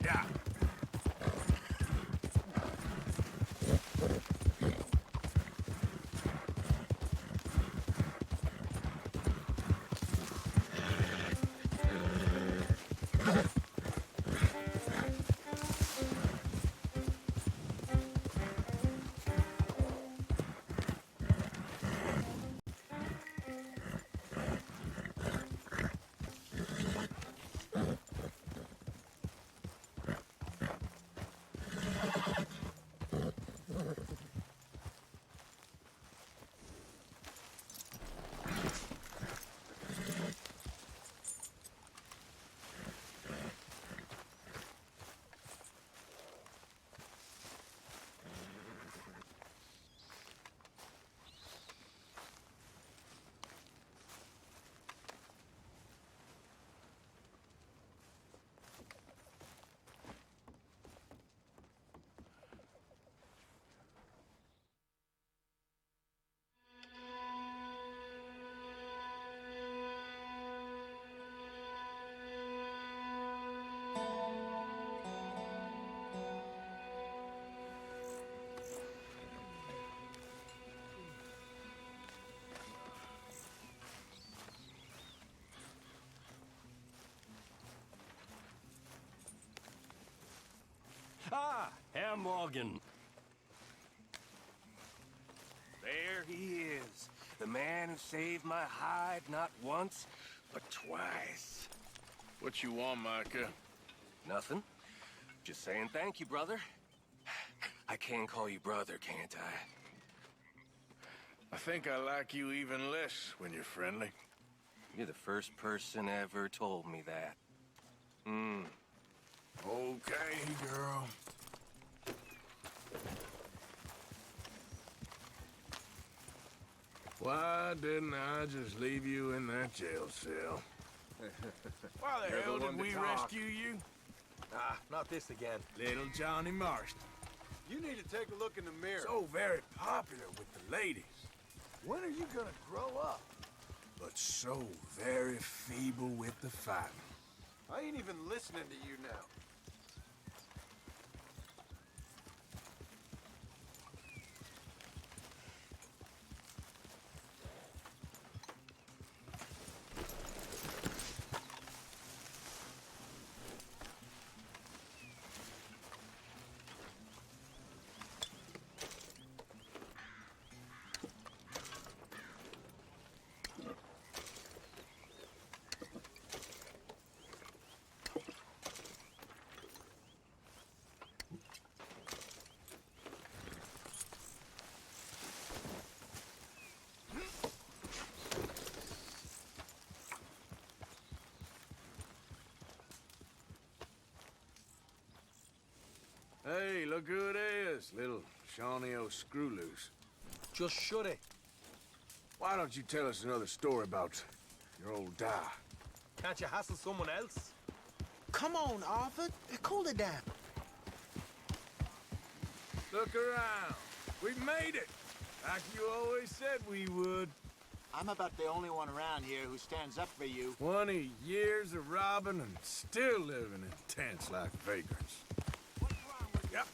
Yeah. Ah, Herr Morgan. There he is. The man who saved my hide not once, but twice. What you want, Micah? Nothing. Just saying thank you, brother. I can call you brother, can't I? I think I like you even less when you're friendly. You're the first person ever told me that. Okay, girl. Why didn't I just leave you in that jail cell? Why the You're the hell one did to we talk. rescue you? Ah, not this again. Little Johnny Marston. You need to take a look in the mirror. So very popular with the ladies, When are you gonna grow up? but so very feeble with the fighting. I ain't even listening to you now. Hey, look who it is, little Shawnee O'Screwloose. Just shut it. Why don't you tell us another story about your old da? Can't you hassle someone else? Come on, Arthur. Cool it down. Look around. We made it. Like you always said we would. I'm about the only one around here who stands up for you. 20 years of robbing and still living in tents like vagrants. Yep.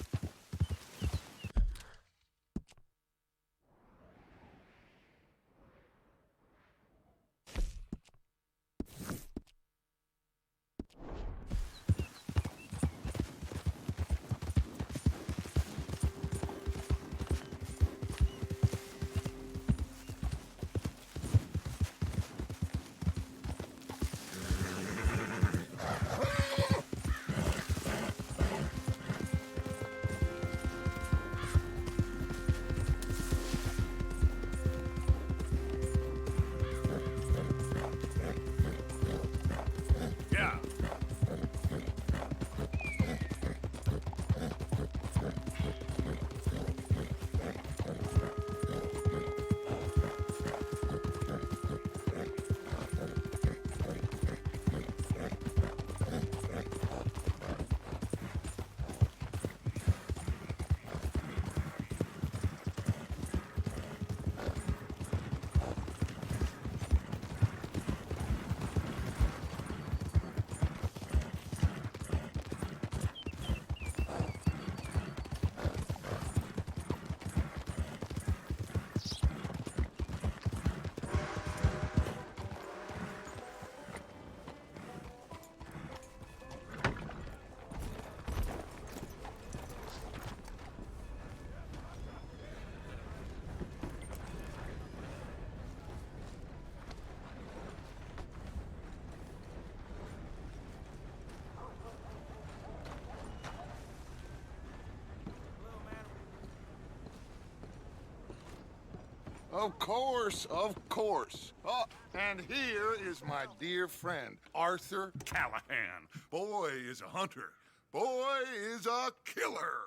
Of course, of course. Oh, and here is my dear friend, Arthur Callahan. Boy is a hunter. Boy is a killer.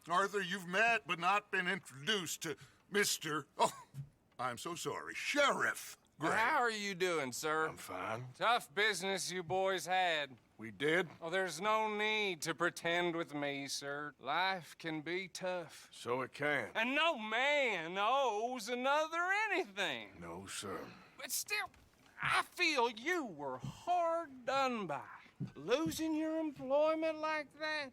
Arthur, you've met but not been introduced to Mr. Oh, I'm so sorry, Sheriff Gray. How are you doing, sir? I'm fine. Tough business you boys had. We did? Oh, there's no need to pretend with me, sir. Life can be tough. So it can. And no man owes another anything. No, sir. But still, I feel you were hard done by. Losing your employment like that.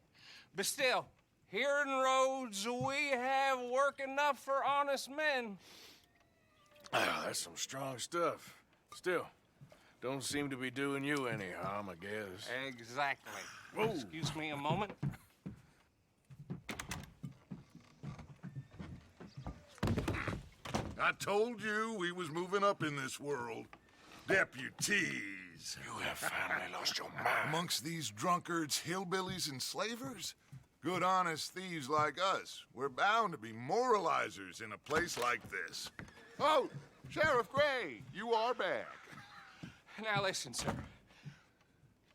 But still, here in Rhodes, we have work enough for honest men. Ah, that's some strong stuff. Still, don't seem to be doing you any harm, I guess. Exactly. Whoa. Excuse me a moment. I told you we was moving up in this world. Deputies. You have finally lost your mind. Amongst these drunkards, hillbillies, and slavers? Good honest thieves like us. We're bound to be moralizers in a place like this. Oh, Sheriff Gray, you are back. Now listen, sir.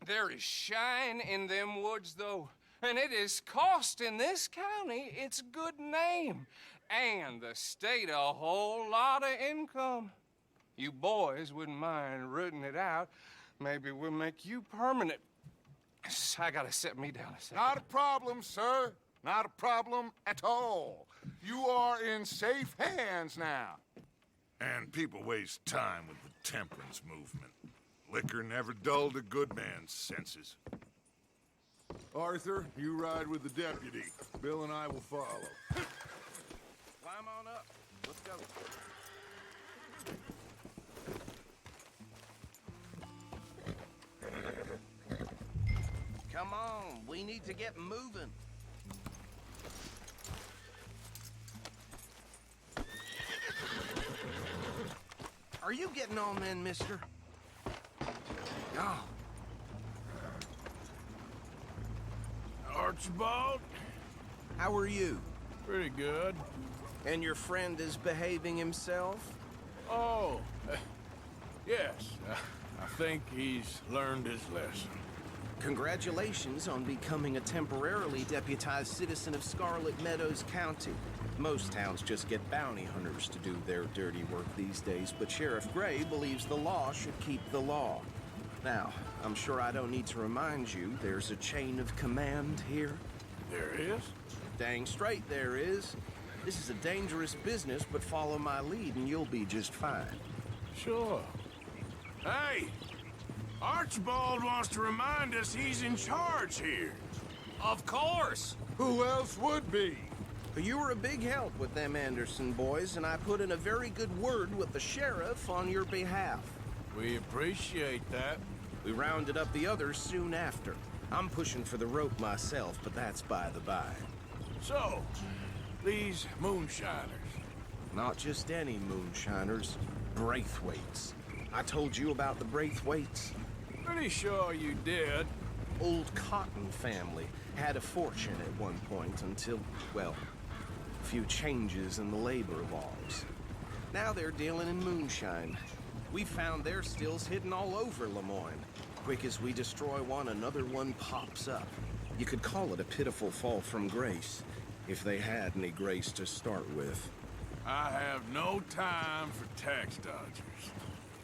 There is shine in them woods, though, and it is costing this county its good name and the state a whole lot of income. You boys wouldn't mind rooting it out. Maybe we'll make you permanent. I gotta set me down a second. Not a problem, sir. Not a problem at all. You are in safe hands now. And people waste time with the temperance movement. Liquor never dulled a good man's senses. Arthur, you ride with the deputy. Bill and I will follow. Climb on up. Let's go. Come on, we need to get moving. Are you getting on then, mister? No. Archibald? How are you? Pretty good. And your friend is behaving himself? Oh, yes. I think he's learned his lesson. Congratulations on becoming a temporarily deputized citizen of Scarlet Meadows County. Most towns just get bounty hunters to do their dirty work these days, but Sheriff Gray believes the law should keep the law. Now, I'm sure I don't need to remind you, there's a chain of command here. There is? Dang straight there is. This is a dangerous business, but follow my lead and you'll be just fine. Sure. Hey! Archibald wants to remind us he's in charge here. Of course. Who else would be? You were a big help with them Anderson boys, and I put in a very good word with the sheriff on your behalf. We appreciate that. We rounded up the others soon after. I'm pushing for the rope myself, but that's by the by. So, these moonshiners. Not just any moonshiners, Braithwaites. I told you about the Braithwaites? Pretty sure you did. Old Cotton family had a fortune at one point until, well, a few changes in the labor laws. Now they're dealing in moonshine. We found their stills hidden all over Lemoyne. Quick as we destroy one, another one pops up. You could call it a pitiful fall from grace, if they had any grace to start with. I have no time for tax dodgers.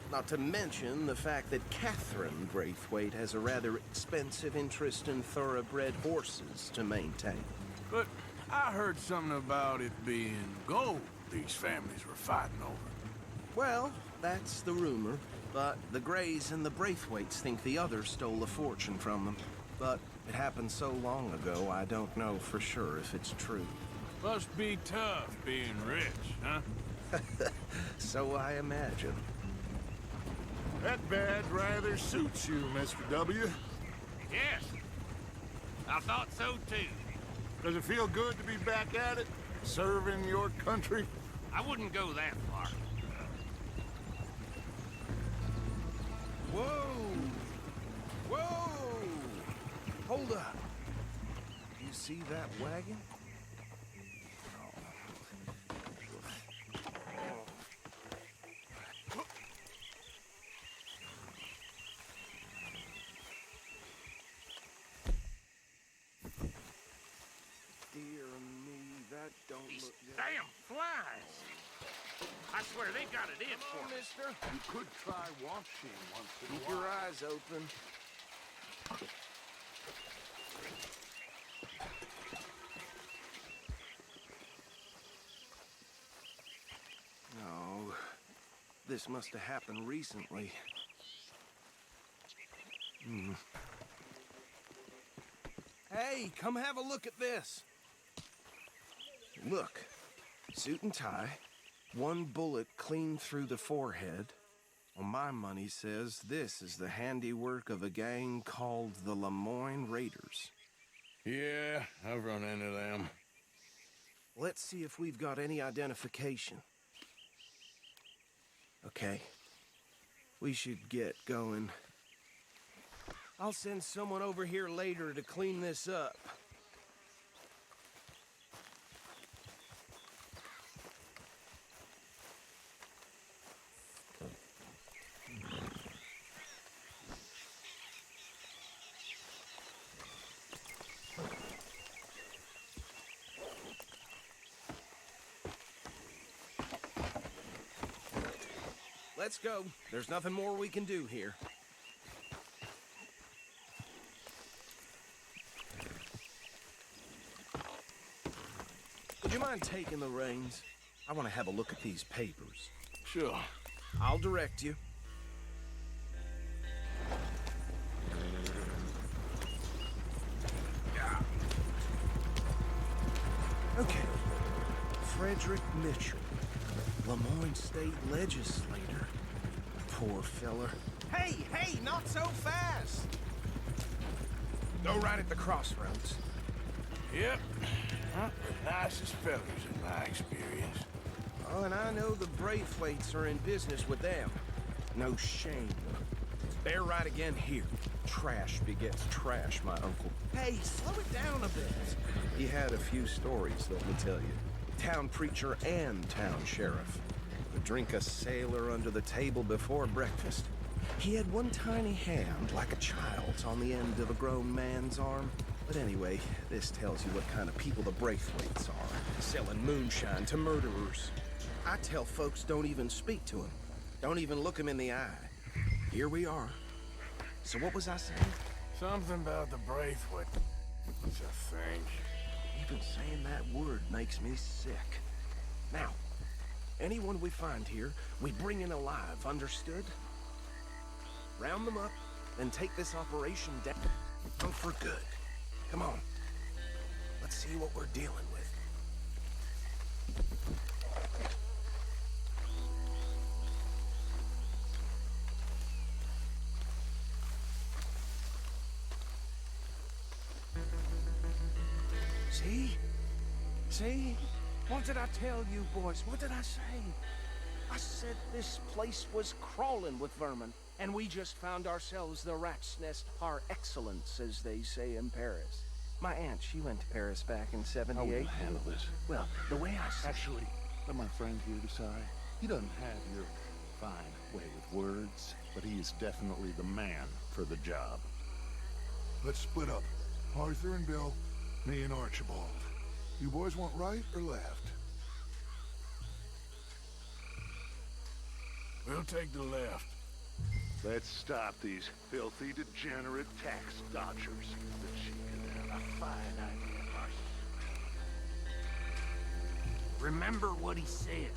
Not to mention the fact that Catherine Braithwaite has a rather expensive interest in thoroughbred horses to maintain. But I heard something about it being gold these families were fighting over. Well, that's the rumor. But the Grays and the Braithwaites think the others stole a fortune from them. But it happened so long ago, I don't know for sure if it's true. Must be tough being rich, huh? So I imagine. That badge rather suits you, Mr. W. Yes. I thought so, too. Does it feel good to be back at it? Serving your country? I wouldn't go that far. Whoa! Whoa! Hold up. You see that wagon? That don't look good. Damn flies! I swear they got it in for me. Mister. You could try washing once in a Keep while. your eyes open. No, this must have happened recently. Hey, come have a look at this. Look, suit and tie, one bullet clean through the forehead. Well, my money says this is the handiwork of a gang called the Lemoyne Raiders. Yeah, I've run into them. Let's see if we've got any identification. Okay. We should get going. I'll send someone over here later to clean this up. Let's go. There's nothing more we can do here. Would you mind taking the reins? I want to have a look at these papers. Sure. I'll direct you. Okay. Frederick Mitchell, Lemoyne State Legislator. Poor feller. Hey, not so fast! Go right at the crossroads. Yep. Not the nicest fellas in my experience. Oh, and I know the Braithwaites are in business with them. No shame. They're right again here. Trash begets trash, my uncle. Hey, slow it down a bit. He had a few stories, let me tell you. Town preacher and town sheriff. Would drink a sailor under the table before breakfast. He had one tiny hand, like a child's, on the end of a grown man's arm. But anyway, this tells you what kind of people the Braithwaites are. Selling moonshine to murderers. I tell folks don't even speak to him. Don't even look him in the eye. Here we are. So what was I saying? Something about the Braithwaite. It's a thing. Even saying that word makes me sick. Now, anyone we find here, we bring in alive, understood? Round them up, and take this operation down. Oh, for good. Come on. Let's see what we're dealing with. See? What did I tell you, boys? What did I say? I said this place was crawling with vermin, and we just found ourselves the rat's nest par excellence, as they say in Paris. My aunt, she went to Paris back in '78. How will you handle this? Well, the way I said... Actually, let my friend here decide. He doesn't have your fine way with words, but he is definitely the man for the job. Let's split up. Arthur and Bill, me and Archibald. You boys want right or left? We'll take the left. Let's stop these filthy, degenerate tax dodgers. The cheek of them. A fine idea, Marcy. Remember what he said.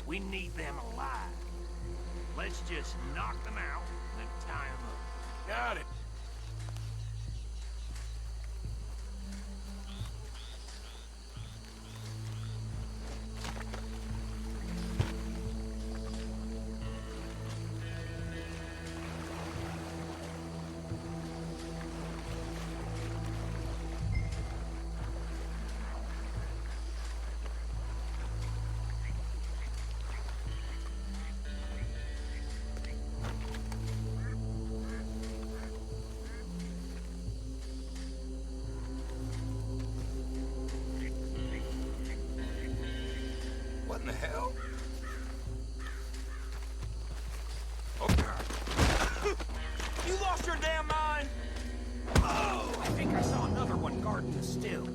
We need them alive. Let's just knock them out and tie them up. Got it. What in the hell? You lost your damn mind? Oh, I think I saw another one guarding the still.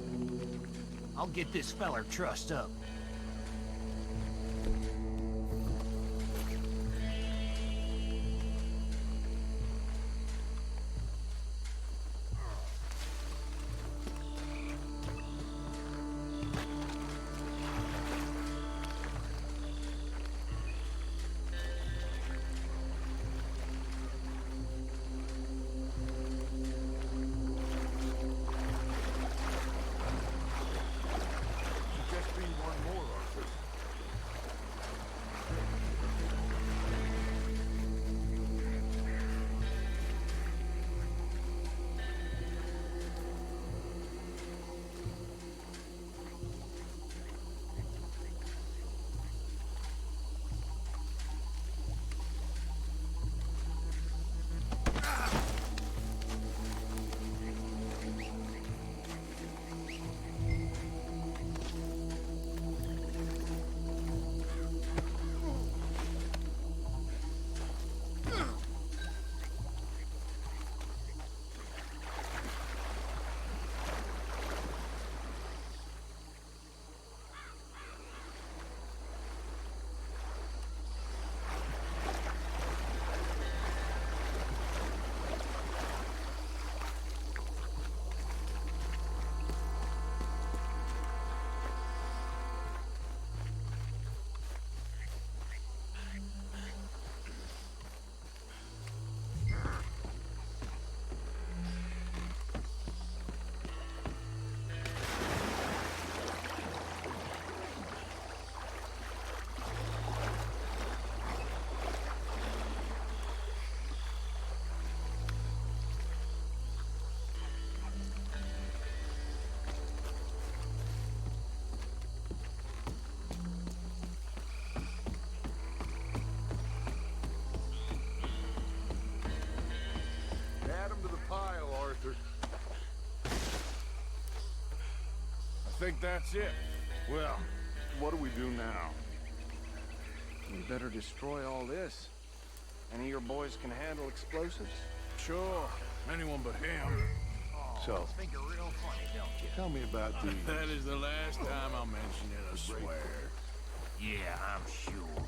I'll get this feller trussed up. Just be one more, Arthur. Add 'em to the pile, Arthur. I think that's it. Well, what do we do now? We better destroy all this. Any of your boys can handle explosives? Sure, anyone but him. So, Think you're real funny, don't you? tell me about these. That is the last time I'll mention it, I swear. Yeah, I'm sure.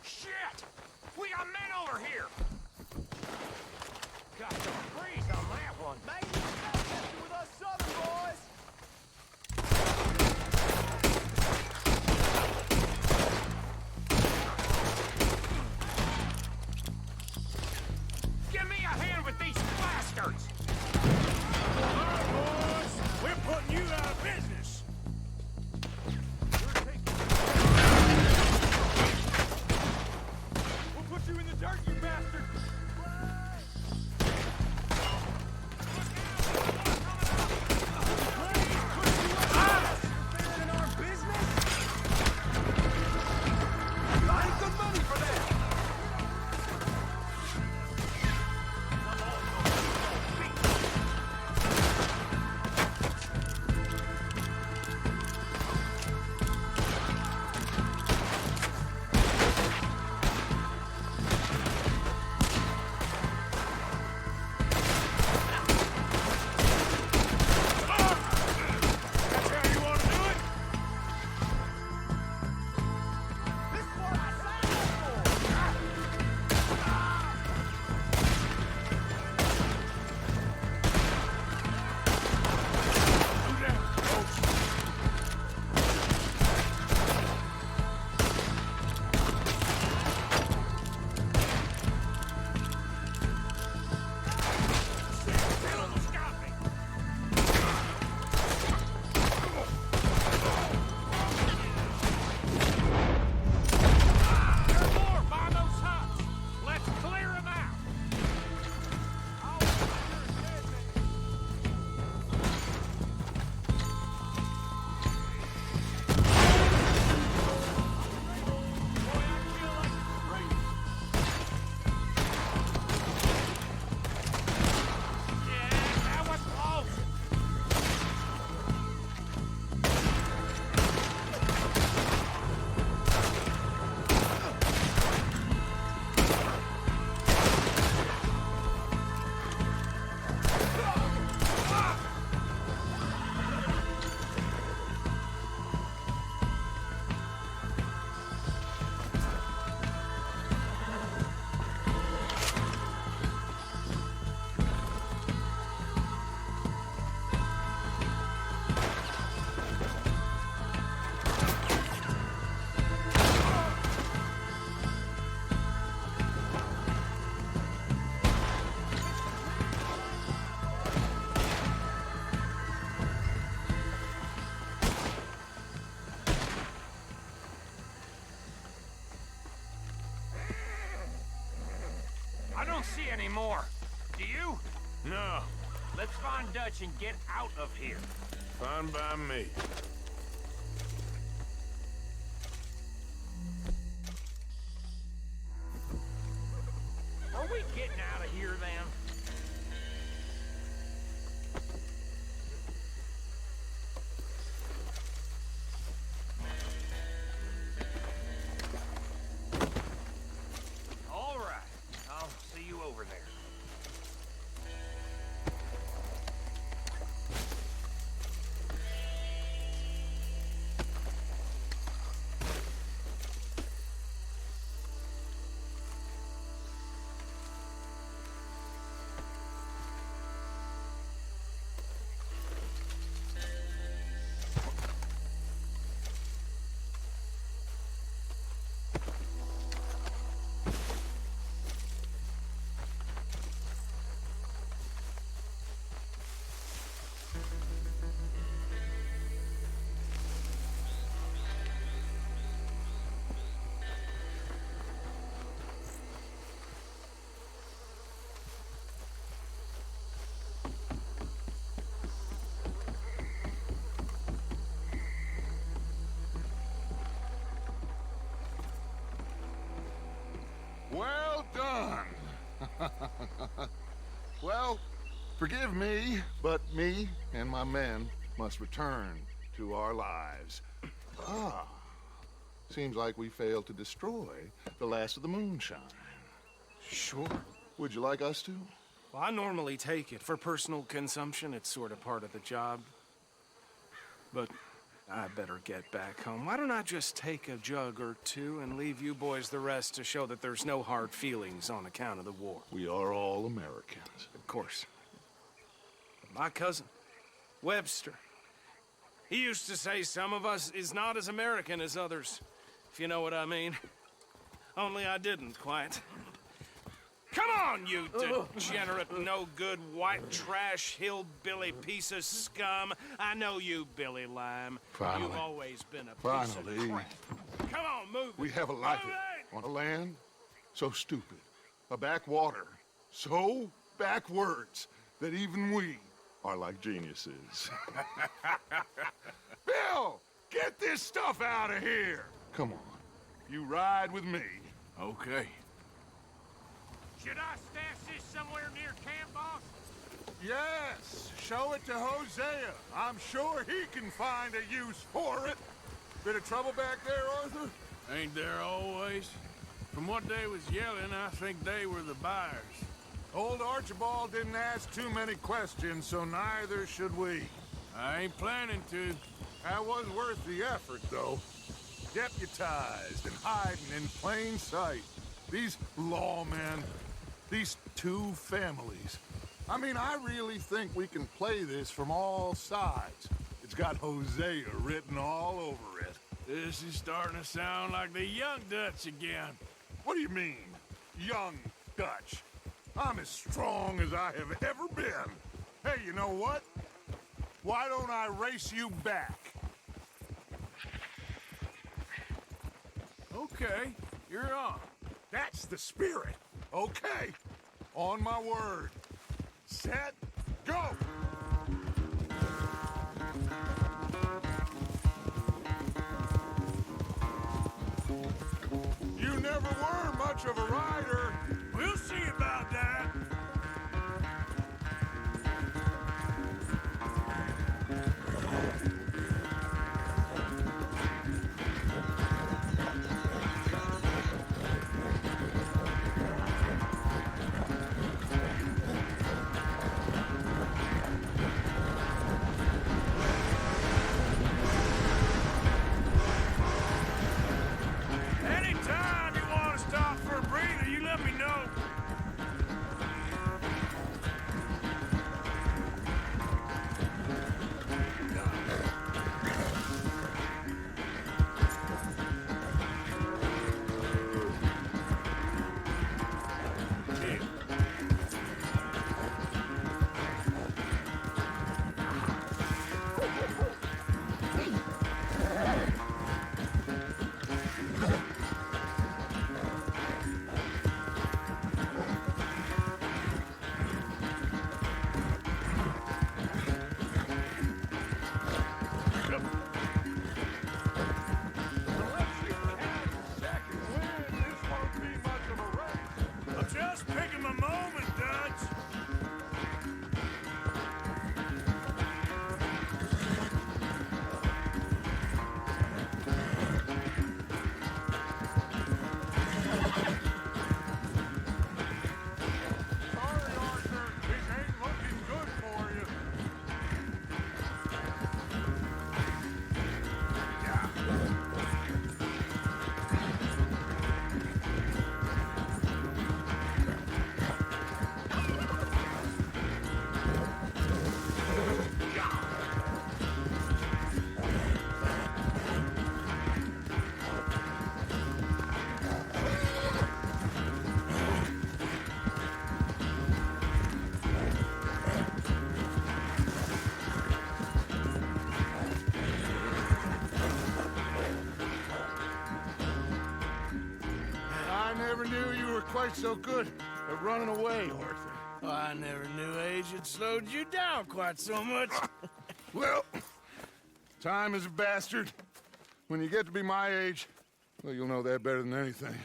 Shit! We got men over here! Got some breeze on that one. Maybe with us southern boys. Give me a hand with these bastards! Boys, we're putting you out of business. We'll put you in the dirt, you bastard. don't see any more. Do you? No, Let's find Dutch and get out of here. fine by me. Are we getting out of here, then? All right. I'll see you over there. Well done. Well, forgive me, but me and my men must return to our lives. Ah, seems like we failed to destroy the last of the moonshine. Sure. Would you like us to? Well, I normally take it. For personal consumption, it's sort of part of the job. But I better get back home. Why don't I just take a jug or two and leave you boys the rest to show that there's no hard feelings on account of the war? We are all Americans. Of course. My cousin, Webster, he used to say some of us is not as American as others, if you know what I mean. Only I didn't quite. Come on, you degenerate, no-good, white trash, hillbilly piece of scum. I know you, Billy Lime. Finally. You've always been a piece Finally. of crap. Come on, move We it. have a life Move it! on a land so stupid, a backwater so backwards that even we are like geniuses. Bill, get this stuff out of here. Come on, you ride with me. Okay. Should I stash this somewhere near camp, boss? Yes, show it to Hosea. I'm sure he can find a use for it. Bit of trouble back there, Arthur? Ain't there always? From what they was yelling, I think they were the buyers. Old Archibald didn't ask too many questions, so neither should we. I ain't planning to. That was worth the effort, though. Deputized and hiding in plain sight. These lawmen, these two families. I mean, I really think we can play this from all sides. It's got Hosea written all over it. This is starting to sound like the young Dutch again. What do you mean, young Dutch? I'm as strong as I have ever been. Hey, you know what? Why don't I race you back? Okay, you're on. That's the spirit. Okay. On my word. Set, go! You never were much of a rider. We'll see about that. Anytime you want to stop for a breather, you let me know. quite so good at running away, Arthur. Oh, I never knew age had slowed you down quite so much. Well, time is a bastard. When you get to be my age, well, you'll know that better than anything.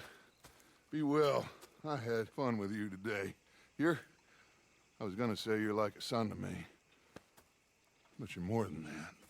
Be well. I had fun with you today. I was gonna say you're like a son to me. But you're more than that.